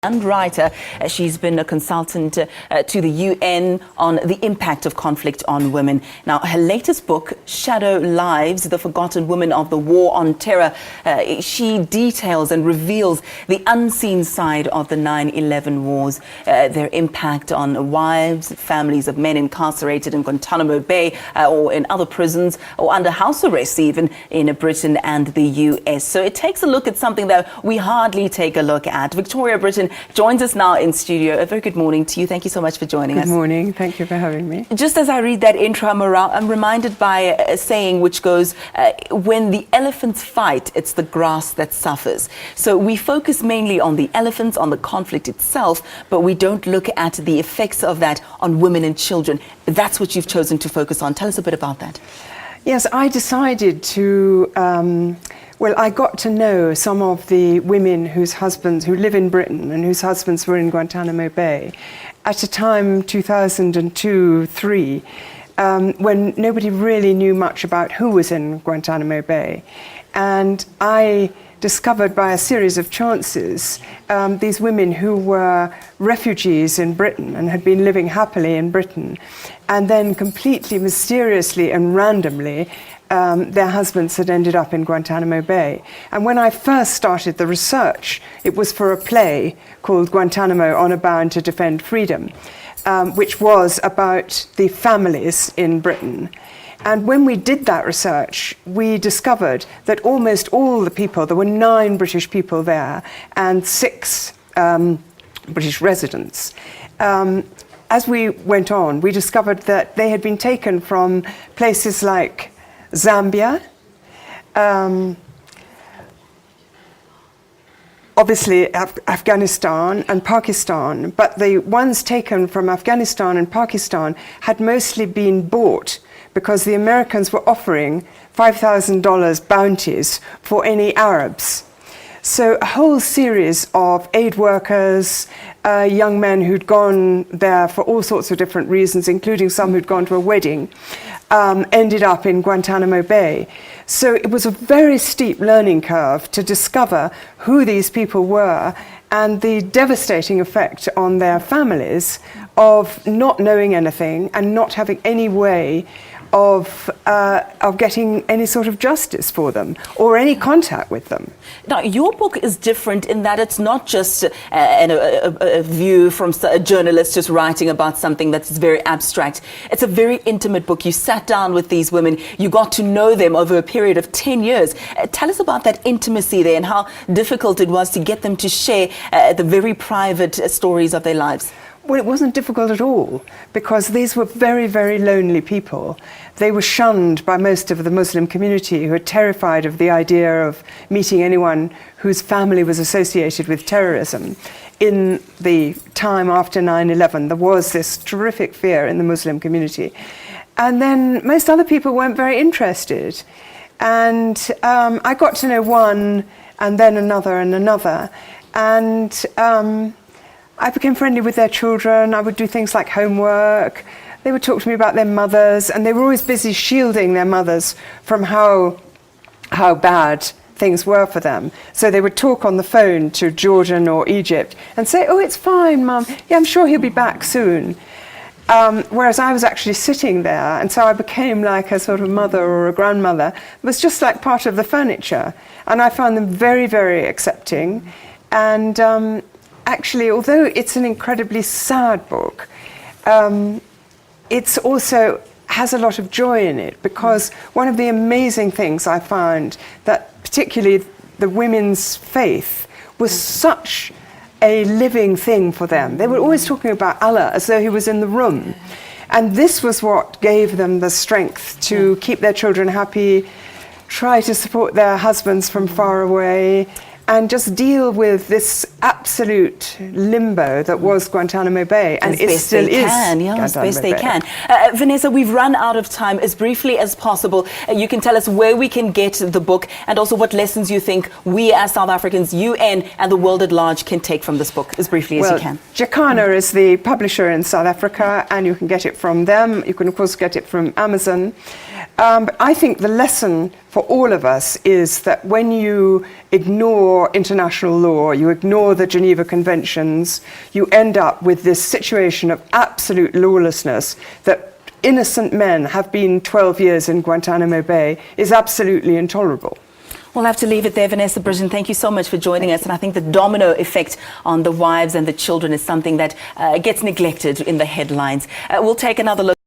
And writer. She's been a consultant to the UN on the impact of conflict on women. Now, her latest book, Shadow Lives, The Forgotten Women of the War on Terror, she details and reveals the unseen side of the 9/11 wars, their impact on wives, families of men incarcerated in Guantanamo Bay or in other prisons or under house arrest even in Britain and the US. So it takes a look at something that we hardly take a look at. Victoria Brittain joins us now in studio. A very good morning to you. Thank you so much for joining us. Good morning. Thank you for having me. Just as I read that intro, I'm reminded by a saying which goes, when the elephants fight, it's the grass that suffers. So we focus mainly on the elephants, on the conflict itself, but we don't look at the effects of that on women and children. That's what you've chosen to focus on. Tell us a bit about that. Yes, I decided to... I got to know some of the women whose husbands, who live in Britain and whose husbands were in Guantanamo Bay at a time, 2002-03, when nobody really knew much about who was in Guantanamo Bay. And I discovered by a series of chances these women who were refugees in Britain and had been living happily in Britain, and then completely mysteriously and randomly their husbands had ended up in Guantanamo Bay. And when I first started the research, it was for a play called Guantanamo, Honor Bound to Defend Freedom, which was about the families in Britain. And when we did that research, we discovered that almost all the people, there were 9 British people there and 6 British residents. As we went on, we discovered that they had been taken from places like Zambia, obviously Afghanistan and Pakistan, but the ones taken from Afghanistan and Pakistan had mostly been bought because the Americans were offering $5,000 bounties for any Arabs. So a whole series of aid workers, young men who'd gone there for all sorts of different reasons, including some who'd gone to a wedding, ended up in Guantanamo Bay. So it was a very steep learning curve to discover who these people were and the devastating effect on their families of not knowing anything and not having any way of getting any sort of justice for them or any contact with them. Now, your book is different in that it's not just a view from a journalist just writing about something that's very abstract. It's a very intimate book. You sat down with these women. You got to know them over a period of 10 years. Tell us about that intimacy there and how difficult it was to get them to share the very private stories of their lives. Well, it wasn't difficult at all, because these were very, very lonely people. They were shunned by most of the Muslim community, who were terrified of the idea of meeting anyone whose family was associated with terrorism. In the time after 9/11, there was this terrific fear in the Muslim community. And then most other people weren't very interested. And I got to know one, and then another and another. And I became friendly with their children. I would do things like homework. They would talk to me about their mothers, and they were always busy shielding their mothers from how bad things were for them. So they would talk on the phone to Jordan or Egypt and say, "Oh, it's fine, Mum. Yeah, I'm sure he'll be back soon." Whereas I was actually sitting there, and so I became like a sort of mother or a grandmother. It was just like part of the furniture. And I found them very, very accepting. And actually, although it's an incredibly sad book, it's also has a lot of joy in it, because one of the amazing things I found, that particularly the women's faith was such a living thing for them. They were always talking about Allah as though he was in the room. And this was what gave them the strength to keep their children happy, try to support their husbands from far away, and just deal with this absolute limbo that was Guantanamo Bay, and it still is. As best they can. Vanessa, we've run out of time. As briefly as possible, you can tell us where we can get the book, and also what lessons you think we as South Africans, UN, and the world at large can take from this book, as briefly as you can. Jacana is the publisher in South Africa, and you can get it from them. You can, of course, get it from Amazon. But I think the lesson for all of us is that when you ignore international law, you ignore the Geneva Conventions, you end up with this situation of absolute lawlessness that innocent men have been 12 years in Guantanamo Bay is absolutely intolerable. We'll have to leave it there. Vanessa Brittain, thank you so much for joining us. And I think the domino effect on the wives and the children is something that gets neglected in the headlines. We'll take another look.